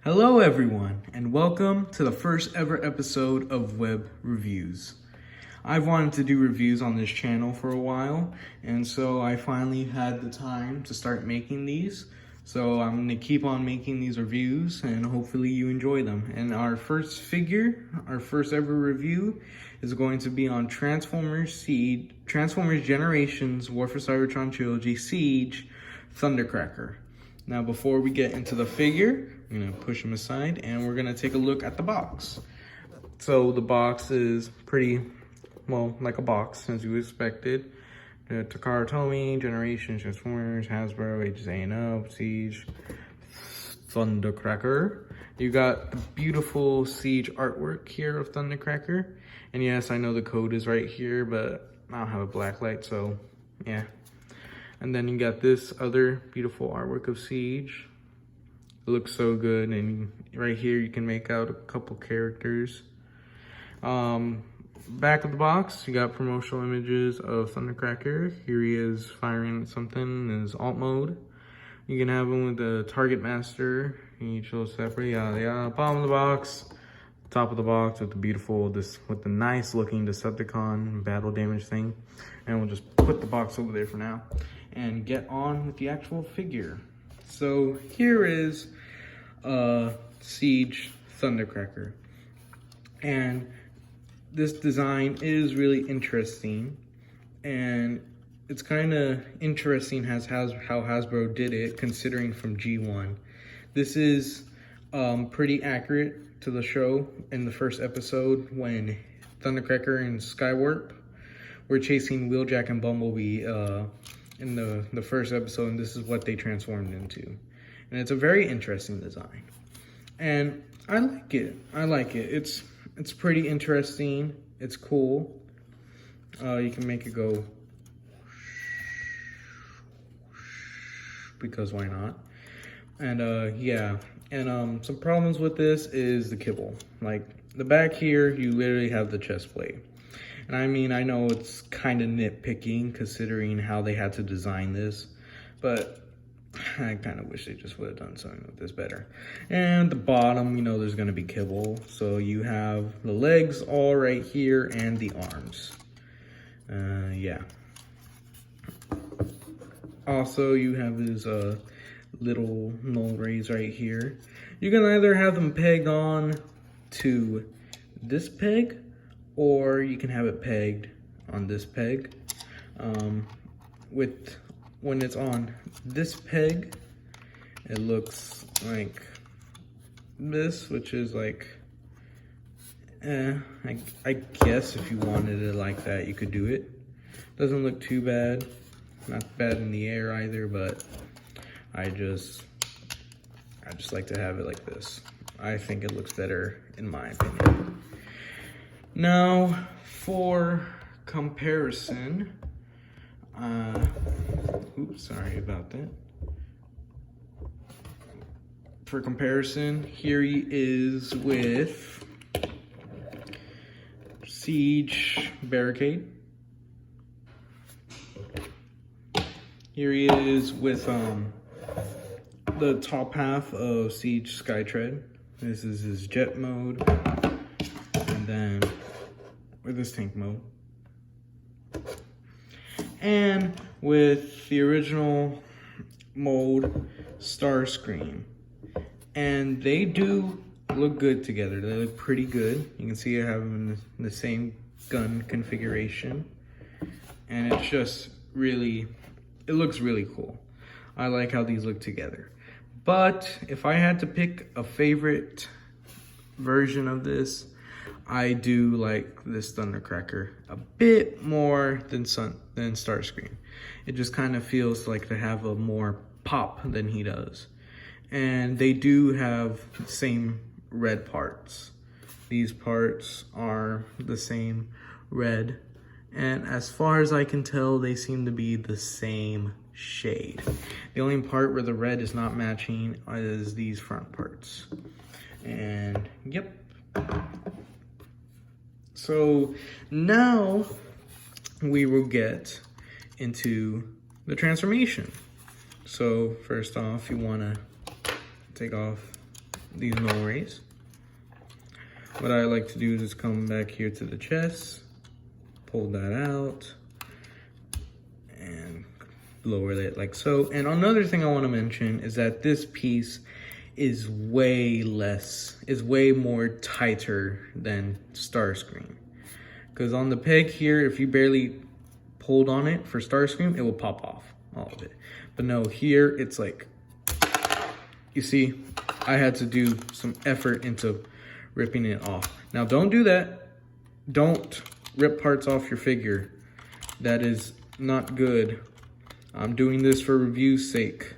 Hello everyone, and welcome to the first ever episode of Web Reviews. I've wanted to do reviews on this channel for a while, and so I finally had the time to start making these. So I'm going to keep on making these reviews, and hopefully you enjoy them. And our first ever review, is going to be on Transformers Generations War for Cybertron Trilogy Siege Thundercracker. Now, before we get into the figure, I'm going to push him aside and we're going to take a look at the box. So the box is pretty, well, like a box as you expected. Takara Tomy, Generations, Transformers, Hasbro, Ages A and Up, Siege, Thundercracker. You got the beautiful Siege artwork here of Thundercracker. And yes, I know the code is right here, but I don't have a black light, so yeah. And then you got this other beautiful artwork of Siege. It looks so good, and right here you can make out a couple characters. Back of the box, you got promotional images of Thundercracker. Here he is firing at something in his alt mode. You can have him with the target master, each little separate, yada yada. Bottom of the box, top of the box with the beautiful, with the nice looking Decepticon battle damage thing. And we'll just put the box over there for now and get on with the actual figure. So here is Siege Thundercracker, and this design is really interesting, and it's kind of interesting how Hasbro did it, considering from G1. This is pretty accurate to the show in the first episode when Thundercracker and Skywarp were chasing Wheeljack and Bumblebee in the first episode, and this is what they transformed into. And it's a very interesting design, and I like it. It's pretty interesting. It's cool. You can make it go because why not? And yeah, and some problems with this is the kibble. Like the back here, you literally have the chest plate. And I mean, I know it's kind of nitpicking considering how they had to design this, but I kind of wish they just would have done something with this better. And the bottom, you know, there's going to be kibble. So you have the legs all right here and the arms. Yeah. Also, you have his little null rays right here. You can either have them pegged on to this peg, or you can have it pegged on this peg. When it's on this peg, it looks like this, which is like, I guess if you wanted it like that, you could do it. Doesn't look too bad, not bad in the air either, but I just like to have it like this. I think it looks better in my opinion. Now, for comparison, oops, sorry about that. For comparison, here he is with Siege Barricade. Here he is with the top half of Siege Skytread. This is his jet mode, and then with his tank mode. And with the original mode, Starscream. And they do look good together. They look pretty good. You can see I have them in the same gun configuration. And it's just really, it looks really cool. I like how these look together. But if I had to pick a favorite version of this, I do like this Thundercracker a bit more than Starscream. It just kind of feels like they have a more pop than he does. And they do have the same red parts. These parts are the same red. And as far as I can tell, they seem to be the same shade. The only part where the red is not matching is these front parts. And yep. So now we will get into the transformation. So first off, you want to take off these null rays. What I like to do is just come back here to the chest, pull that out, and lower it like so. And another thing I want to mention is that this piece is way more tighter than Starscream. Because on the peg here, if you barely pulled on it for Starscream, it will pop off, all of it. But no, here it's like, you see, I had to do some effort into ripping it off. Now don't do that. Don't rip parts off your figure. That is not good. I'm doing this for review's sake.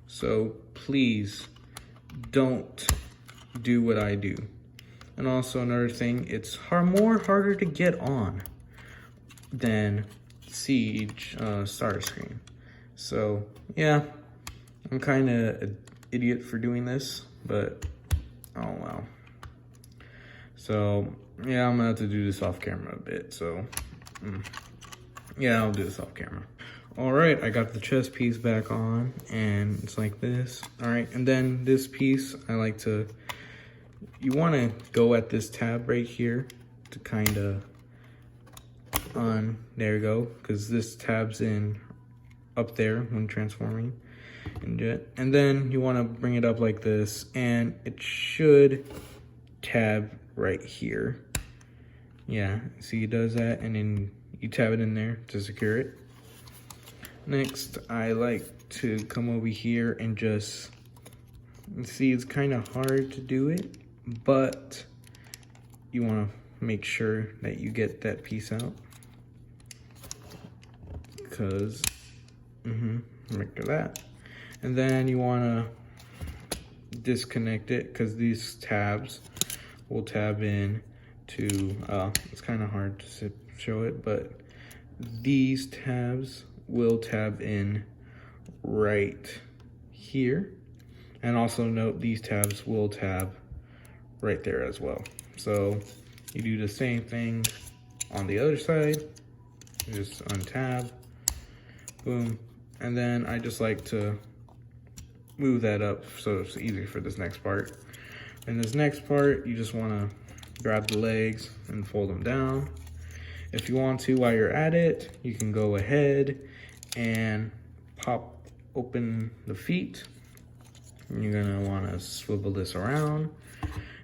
So please don't do what I do. And also another thing, it's harder to get on than Siege Starscream. So yeah, I'm kind of an idiot for doing this, but oh well. So yeah, I'm gonna have to do this off camera a bit. So yeah, I'll do this off camera. All right, I got the chest piece back on, and it's like this. All right, and then this piece, I like to, you want to go at this tab right here to kind of there you go, because this tab's in up there when transforming in Jet. And then you want to bring it up like this, and it should tab right here. Yeah, see it does that, and then you tab it in there to secure it. Next, I like to come over here and just, see, it's kind of hard to do it, but you want to make sure that you get that piece out. Because, like that. And then you want to disconnect it, because these tabs will tab in to, it's kind of hard to show it, but these tabs will tab in right here. And also note these tabs will tab right there as well. So you do the same thing on the other side, just untab, boom. And then I just like to move that up so it's easy for this next part. And this next part, you just want to grab the legs and fold them down. If you want to, while you're at it, you can go ahead and pop open the feet. And you're gonna want to swivel this around,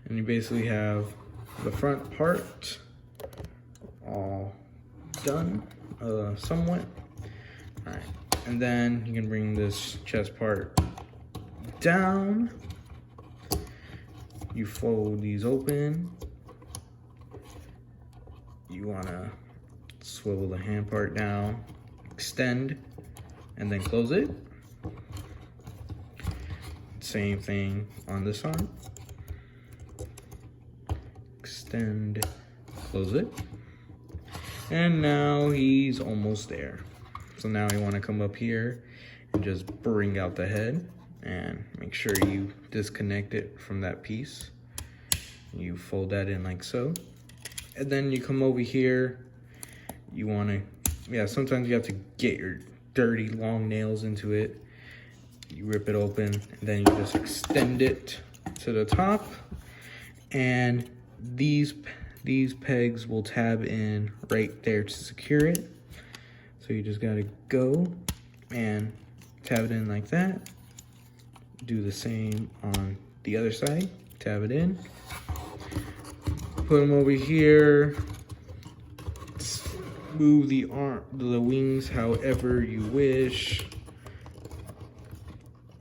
and you basically have the front part all done, somewhat. All right, and then you can bring this chest part down. You fold these open. You want to swivel the hand part down, extend, and then close it. Same thing on this arm. Extend, close it. And now he's almost there. So now you want to come up here and just bring out the head and make sure you disconnect it from that piece. You fold that in like so. And then you come over here. You want to, yeah, sometimes you have to get your dirty long nails into it. You rip it open, and then you just extend it to the top. And these pegs will tab in right there to secure it. So you just gotta go and tab it in like that. Do the same on the other side. Tab it in. Put them over here. Move the wings however you wish.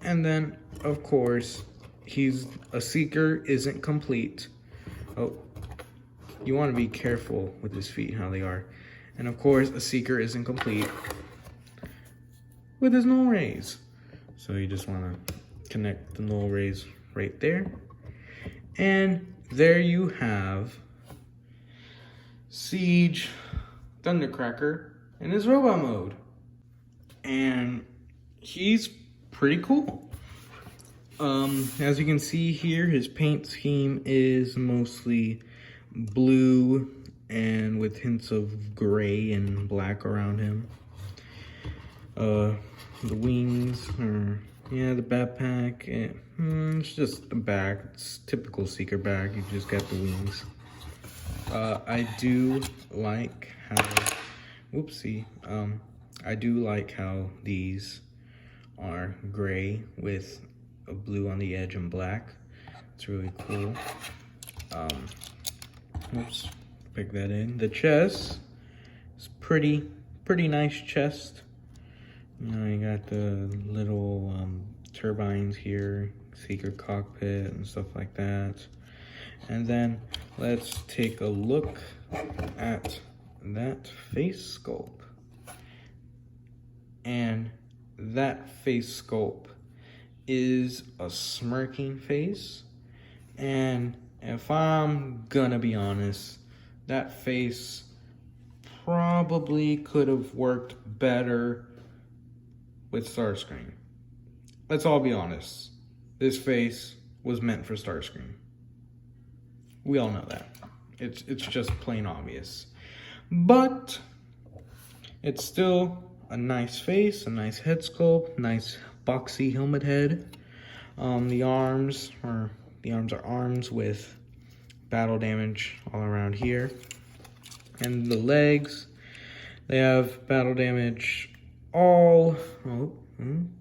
And then, of course, a seeker isn't complete. Oh, you want to be careful with his feet, how they are. And of course, a seeker isn't complete with his null rays. So you just want to connect the null rays right there. And there you have Siege Thundercracker in his robot mode. And he's pretty cool. As you can see here, his paint scheme is mostly blue and with hints of gray and black around him. The wings are Yeah, the backpack, it's just a bag. It's typical Seeker bag. You just got the wings. I do like how, whoopsie, I do like how these are gray with a blue on the edge and black. It's really cool. Oops, pick that in. The chest is pretty nice chest. You know, you got the little turbines here, secret cockpit and stuff like that. And then let's take a look at that face sculpt. And that face sculpt is a smirking face. And if I'm gonna be honest, that face probably could have worked better with Starscream. Let's all be honest. This face was meant for Starscream. We all know that. It's just plain obvious. But it's still a nice face, a nice head sculpt, nice boxy helmet head. The arms are arms with battle damage all around here. And the legs, they have battle damage all,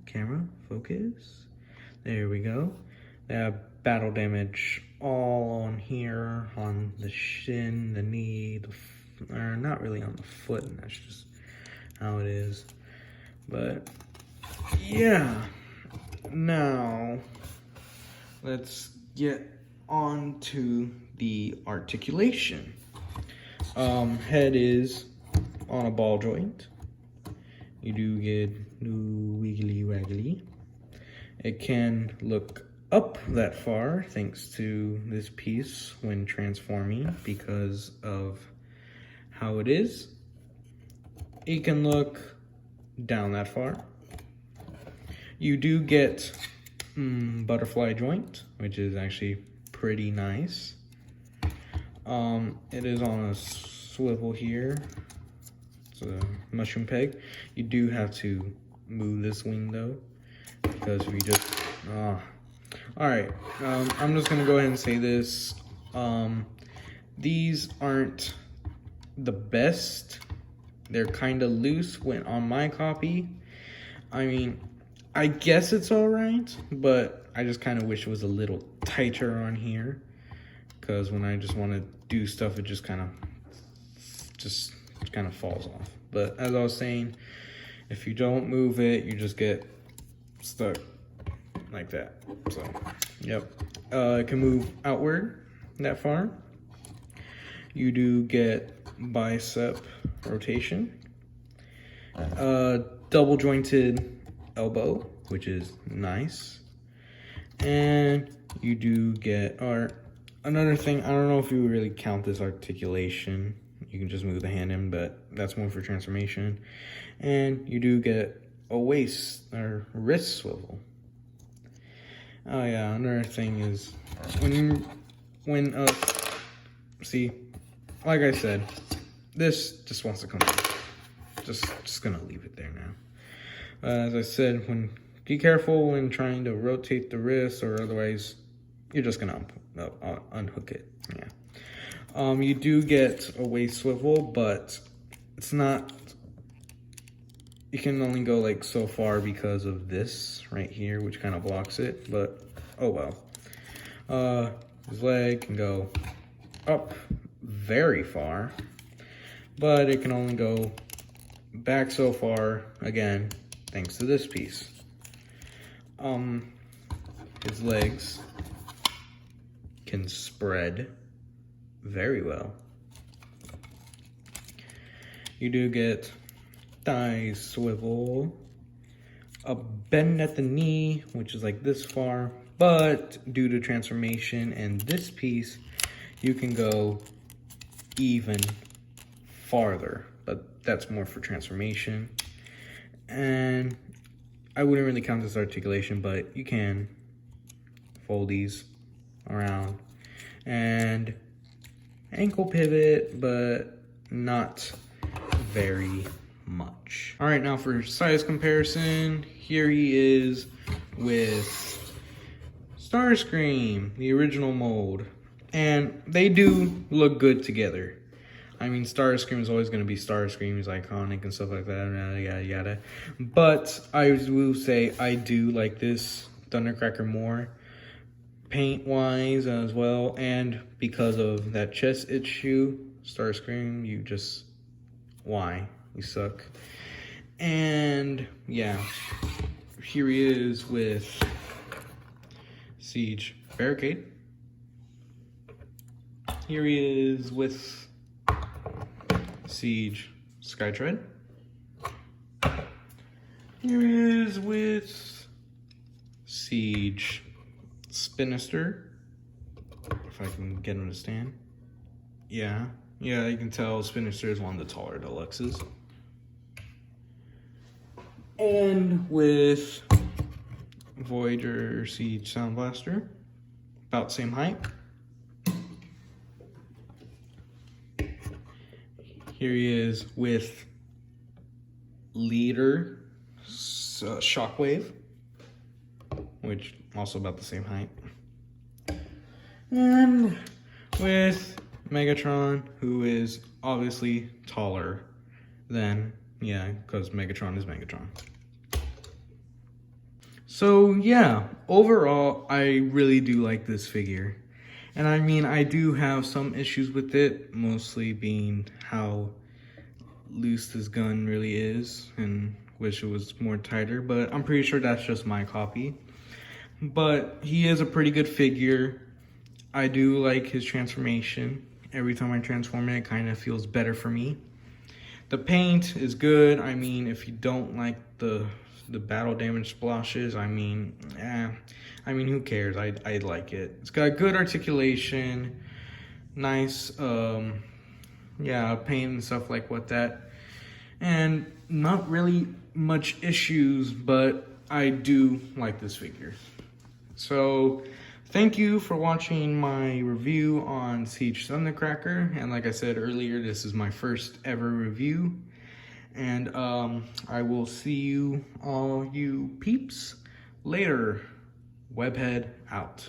camera, focus. There we go. They have battle damage all on here, on the shin, the knee, or not really on the foot, and that's just how it is. But yeah, now let's get on to the articulation. Head is on a ball joint. You do get wiggly waggly. It can look up that far thanks to this piece when transforming because of how it is. It can look down that far. You do get butterfly joint, which is actually pretty nice. It is on a swivel here. It's a mushroom peg. You do have to move this wing though, because if you just alright, I'm just gonna go ahead and say this. These aren't the best. They're kind of loose when on my copy. I mean, I guess it's alright, but I just kind of wish it was a little tighter on here, because when I just want to do stuff, it just kind of falls off. But as I was saying, if you don't move it, you just get stuck like that. So, yep. It can move outward that far. You do get bicep rotation. Double jointed elbow, which is nice. And you do get, or another thing, I don't know if you really count this articulation. You can just move the hand in, but that's more for transformation. And you do get a waist or wrist swivel. Oh yeah, another thing is see, like I said, this just wants to come out. Just gonna leave it there now. As I said, be careful when trying to rotate the wrist, or otherwise you're just gonna unhook it. Yeah. You do get a waist swivel, but it's not. You can only go like so far because of this right here, which kind of blocks it. But oh well. His leg can go up very far, but it can only go back so far, again, thanks to this piece. His legs can spread very well. You do get thigh swivel, a bend at the knee, which is like this far, but due to transformation and this piece, you can go even farther, but that's more for transformation. And I wouldn't really count this articulation, but you can fold these around. And ankle pivot, but not very much. All right, now for size comparison, here he is with Starscream, the original mold. And they do look good together. I mean, Starscream is always going to be Starscream. He's iconic and stuff like that, yada, yada, yada. But I will say I do like this Thundercracker more, paint-wise as well. And because of that chest issue, Starscream, you just, why? You suck. And, yeah, here he is with Siege Barricade. Here he is with Siege Skytread. Here he is with Siege Spinister. If I can get him to stand. Yeah, you can tell Spinister is one of the taller deluxes. And with Voyager Siege Sound Blaster, about the same height. Here he is with Leader Shockwave, which also about the same height. And with Megatron, who is obviously taller than, yeah, because Megatron is Megatron. So yeah, overall, I really do like this figure. And I mean, I do have some issues with it, mostly being how loose this gun really is, and wish it was more tighter, but I'm pretty sure that's just my copy. But he is a pretty good figure. I do like his transformation. Every time I transform it, it kind of feels better for me. The paint is good. I mean, if you don't like the battle damage splashes, I mean, who cares? I like it. It's got good articulation, nice, paint and stuff like what that, and not really much issues, but I do like this figure. So, thank you for watching my review on Siege Thundercracker, and like I said earlier, this is my first ever review. And I will see you, all you peeps, later. Webhead out.